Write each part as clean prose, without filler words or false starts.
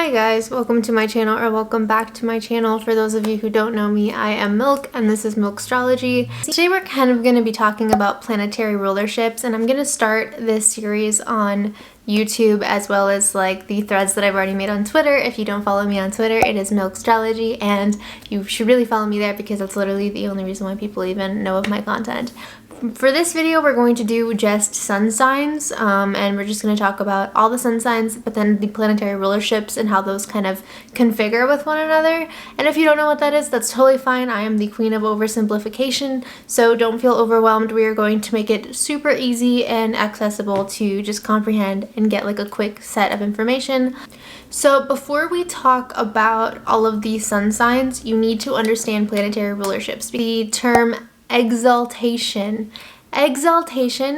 Hi guys, welcome to my channel, or welcome back to my channel. For those of you who don't know me, I am Milk and this is Milk Astrology. Today we're kind of going to be talking about planetary rulerships, and I'm going to start this series on YouTube as well as like the threads that I've already made on Twitter. If you don't follow me on Twitter, it is Milk Astrology, and you should really follow me there because that's literally the only reason why people even know of my content. For this video, we're going to do just sun signs, and we're just going to talk about all the sun signs, but then the planetary rulerships and how those kind of configure with one another. And if you don't know what that is, that's totally fine. I am the queen of oversimplification, so don't feel overwhelmed. We are going to make it super easy and accessible to just comprehend and get like a quick set of information. So before we talk about all of these sun signs, you need to understand planetary rulerships. The term exaltation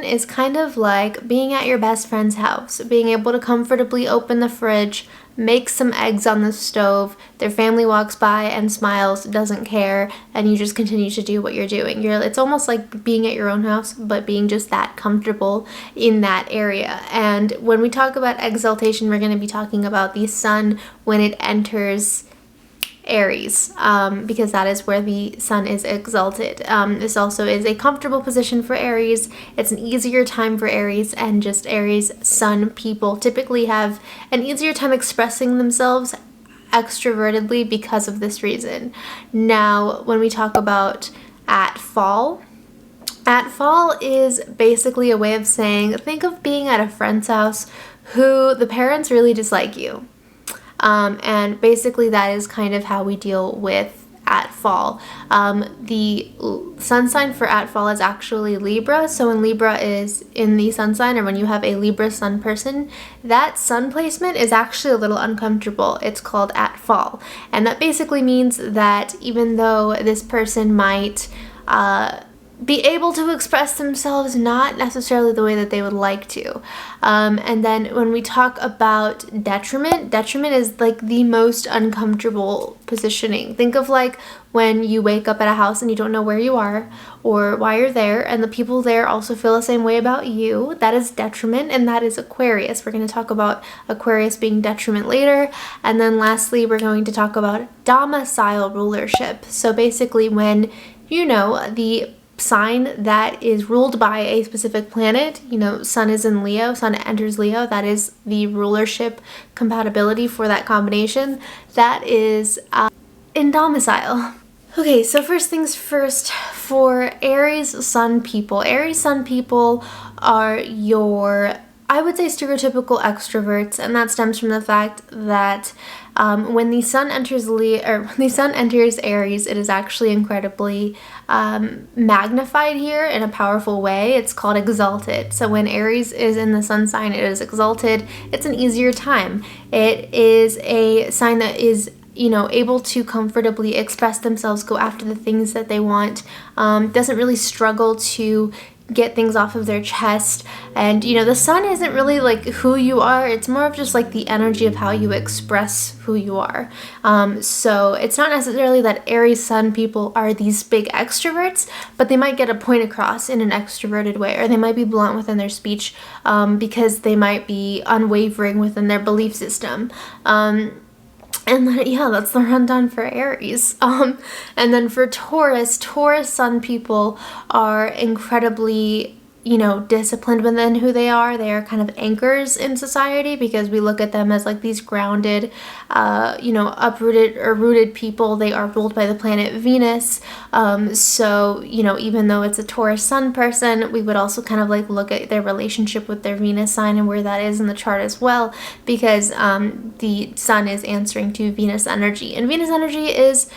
is kind of like being at your best friend's house, being able to comfortably open the fridge, make some eggs on the stove, their family walks by and smiles, doesn't care, and you just continue to do what you're doing. It's almost like being at your own house, but being just that comfortable in that area. And when we talk about exaltation, we're going to be talking about the sun when it enters Aries, because that is where the sun is exalted. This also is a comfortable position for Aries. It's an easier time for Aries, and just Aries sun people typically have an easier time expressing themselves extrovertedly because of this reason. Now, when we talk about at fall is basically a way of saying, think of being at a friend's house who the parents really dislike you. And basically that is kind of how we deal with at fall. The sun sign for at fall is actually Libra. So when Libra is in the sun sign, or when you have a Libra sun person, that sun placement is actually a little uncomfortable. It's called at fall. And that basically means that even though this person might be able to express themselves not necessarily the way that they would like to. And then when we talk about detriment is like the most uncomfortable positioning. Think of like when you wake up at a house and you don't know where you are or why you're there, and the people there also feel the same way about you. That is detriment, and that is Aquarius. We're going to talk about Aquarius being detriment later. And then lastly, we're going to talk about domicile rulership. So basically when, you know, the sign that is ruled by a specific planet, sun is in Leo, sun enters Leo, that is the rulership compatibility for that combination, that is in domicile. Okay, so first things first, for Aries sun people are your, I would say, stereotypical extroverts, and that stems from the fact that when the sun enters Aries, it is actually incredibly magnified here in a powerful way. It's called exalted. So when Aries is in the sun sign, it is exalted. It's an easier time. It is a sign that is able to comfortably express themselves, go after the things that they want, doesn't really struggle to get things off of their chest. And the sun isn't really like who you are, it's more of just like the energy of how you express who you are. So it's not necessarily that Aries sun people are these big extroverts, but they might get a point across in an extroverted way, or they might be blunt within their speech, because they might be unwavering within their belief system. And then, yeah, that's the rundown for Aries. And then for Taurus sun people are incredibly, disciplined within who they are. They are kind of anchors in society because we look at them as like these grounded, uprooted or rooted people. They are ruled by the planet Venus. So, even though it's a Taurus sun person, we would also kind of like look at their relationship with their Venus sign and where that is in the chart as well, because the sun is answering to Venus energy. And Venus energy is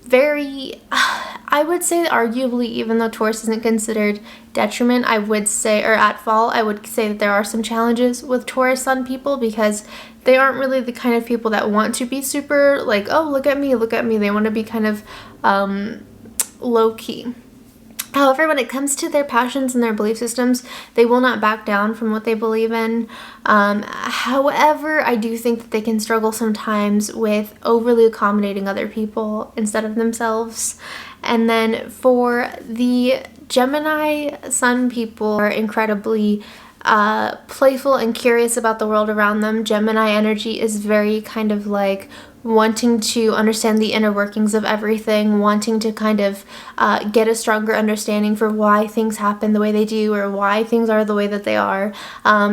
very, I would say arguably, even though Taurus isn't considered detriment, I would say, or at fall, I would say that there are some challenges with Taurus sun people because they aren't really the kind of people that want to be super like, oh, look at me. They want to be kind of low-key. However, when it comes to their passions and their belief systems, they will not back down from what they believe in. However, I do think that they can struggle sometimes with overly accommodating other people instead of themselves. And then for the Gemini sun people, are incredibly playful and curious about the world around them. Gemini energy is very kind of like wanting to understand the inner workings of everything, wanting to kind of get a stronger understanding for why things happen the way they do or why things are the way that they are.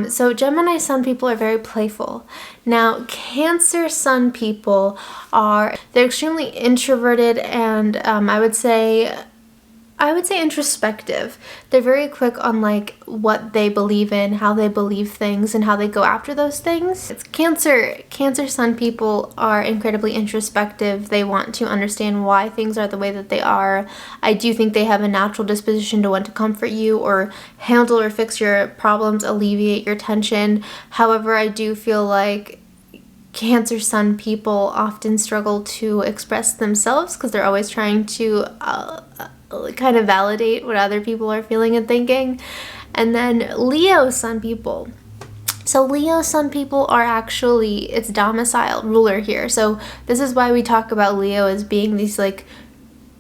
So Gemini sun people are very playful. Now, Cancer sun people they're extremely introverted and I would say introspective. They're very quick on like what they believe in, how they believe things, and how they go after those things. It's Cancer sun people are incredibly introspective. They want to understand why things are the way that they are. I do think they have a natural disposition to want to comfort you or handle or fix your problems, alleviate your tension. However, I do feel like Cancer sun people often struggle to express themselves because they're always trying to kind of validate what other people are feeling and thinking. And then Leo sun people. So Leo sun people are actually, it's domicile ruler here. So this is why we talk about Leo as being these like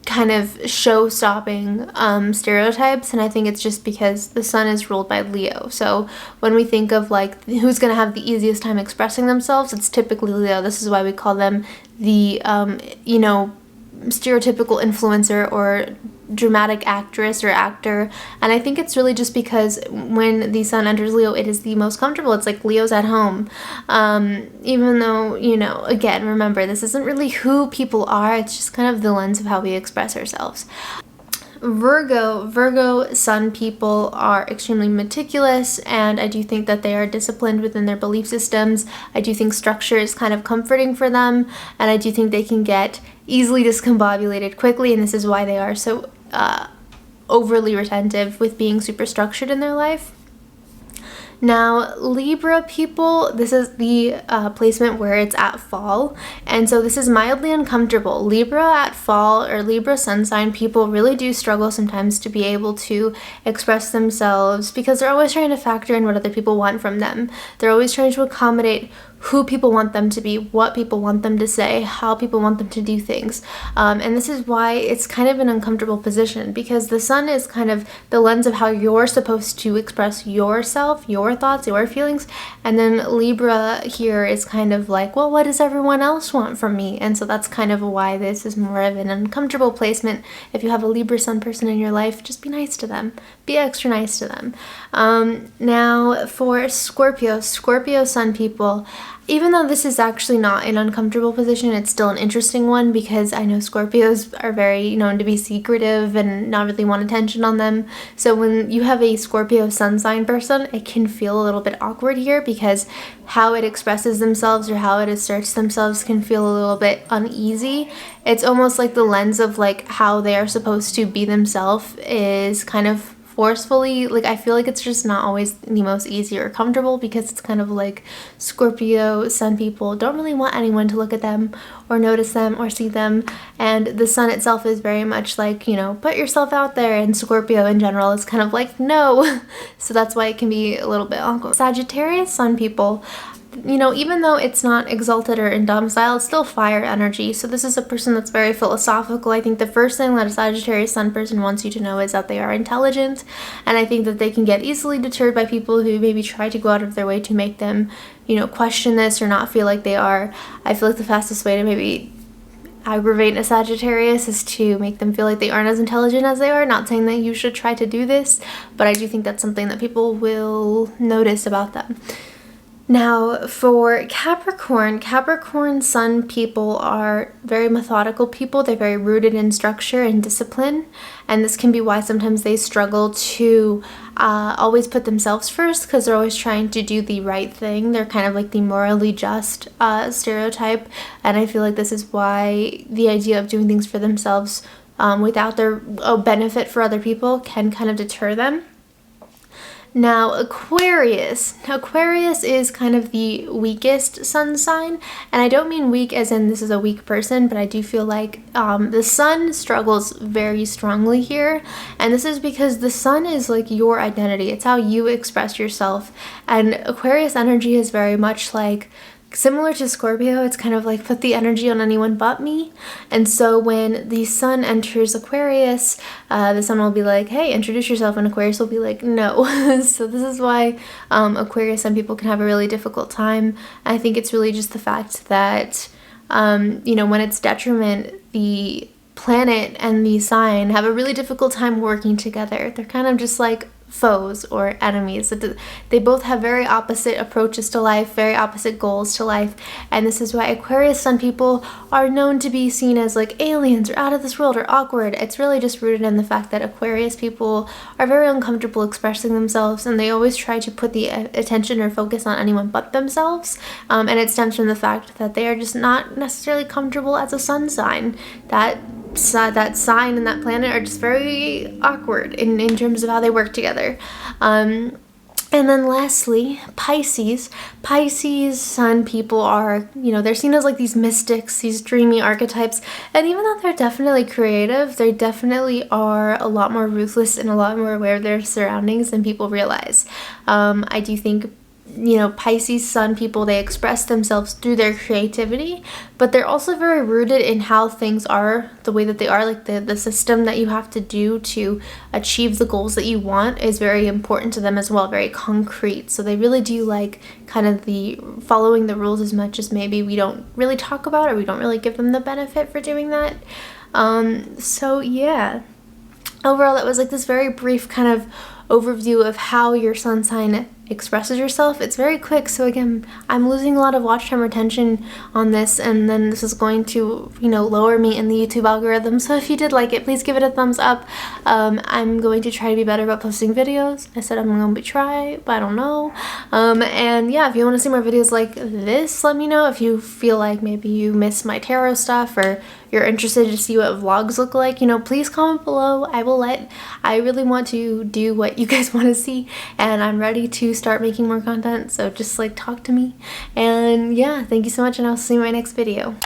kind of show-stopping stereotypes, and I think it's just because the sun is ruled by Leo. So when we think of like who's going to have the easiest time expressing themselves, it's typically Leo. This is why we call them the stereotypical influencer or dramatic actress or actor. And I think it's really just because when the sun enters Leo, it is the most comfortable. It's like Leo's at home. Even though, again, remember, this isn't really who people are. It's just kind of the lens of how we express ourselves. Virgo sun people are extremely meticulous, and I do think that they are disciplined within their belief systems. I do think structure is kind of comforting for them, and I do think they can get easily discombobulated quickly, and this is why they are so overly retentive with being super structured in their life. Now, Libra people, this is the placement where it's at fall, and so this is mildly uncomfortable. Libra at fall or Libra sun sign people really do struggle sometimes to be able to express themselves because they're always trying to factor in what other people want from them. They're always trying to accommodate who people want them to be, what people want them to say, how people want them to do things. And this is why it's kind of an uncomfortable position, because the sun is kind of the lens of how you're supposed to express yourself, your thoughts, your feelings. And then Libra here is kind of like, well, what does everyone else want from me? And so that's kind of why this is more of an uncomfortable placement. If you have a Libra sun person in your life, just be nice to them. Be extra nice to them. Now for Scorpio sun people, even though this is actually not an uncomfortable position, it's still an interesting one because I know Scorpios are very known to be secretive and not really want attention on them. So when you have a Scorpio sun sign person, it can feel a little bit awkward here because how it expresses themselves or how it asserts themselves can feel a little bit uneasy. It's almost like the lens of like how they are supposed to be themselves is kind of forcefully, like I feel like it's just not always the most easy or comfortable because it's kind of like Scorpio sun people don't really want anyone to look at them or notice them or see them, and the sun itself is very much like, put yourself out there, and Scorpio in general is kind of like no. So that's why it can be a little bit awkward. Sagittarius sun people, even though it's not exalted or in domicile, it's still fire energy. So this is a person that's very philosophical. I think the first thing that a Sagittarius sun person wants you to know is that they are intelligent. And I think that they can get easily deterred by people who maybe try to go out of their way to make them, question this or not feel like they are. I feel like the fastest way to maybe aggravate a Sagittarius is to make them feel like they aren't as intelligent as they are. Not saying that you should try to do this, but I do think that's something that people will notice about them. Now for Capricorn sun people are very methodical people. They're very rooted in structure and discipline, and this can be why sometimes they struggle to always put themselves first because they're always trying to do the right thing. They're kind of like the morally just stereotype, and I feel like this is why the idea of doing things for themselves without their benefit for other people can kind of deter them. Now Aquarius is kind of the weakest sun sign, and I don't mean weak as in this is a weak person, but I do feel like the sun struggles very strongly here, and this is because the sun is like your identity. It's how you express yourself, and Aquarius energy is very much like similar to Scorpio, it's kind of like put the energy on anyone but me. And so when the sun enters Aquarius, the sun will be like, hey, introduce yourself, and Aquarius will be like, no. So this is why Aquarius, some people can have a really difficult time. I think it's really just the fact that you know, when it's detriment, the planet and the sign have a really difficult time working together. They're kind of just like foes or enemies. They both have very opposite approaches to life, very opposite goals to life, and this is why Aquarius sun people are known to be seen as like aliens or out of this world or awkward. It's really just rooted in the fact that Aquarius people are very uncomfortable expressing themselves, and they always try to put the attention or focus on anyone but themselves, and it stems from the fact that they are just not necessarily comfortable as a sun sign. That sign and that planet are just very awkward in terms of how they work together. And then lastly, Pisces. Pisces sun people are, you know, they're seen as like these mystics, these dreamy archetypes, and even though they're definitely creative, they definitely are a lot more ruthless and a lot more aware of their surroundings than people realize. I do think, you know, Pisces sun people, they express themselves through their creativity, but they're also very rooted in how things are the way that they are. Like the system that you have to do to achieve the goals that you want is very important to them as well, very concrete. So they really do like kind of the following the rules as much as maybe we don't really talk about, or we don't really give them the benefit for doing that. So yeah, overall that was like this very brief kind of overview of how your sun sign expresses yourself. It's very quick, so again, I'm losing a lot of watch time retention on this, and then this is going to, you know, lower me in the YouTube algorithm. So if you did like it, please give it a thumbs up. I'm going to try to be better about posting videos. I said I'm going to try, but I don't know. And yeah, if you want to see more videos like this, let me know. If you feel like maybe you miss my tarot stuff, or you're interested to see what vlogs look like, you know, please comment below. I really want to do what you guys want to see, and I'm ready to start making more content, so just like talk to me. And yeah, thank you so much, and I'll see you in my next video.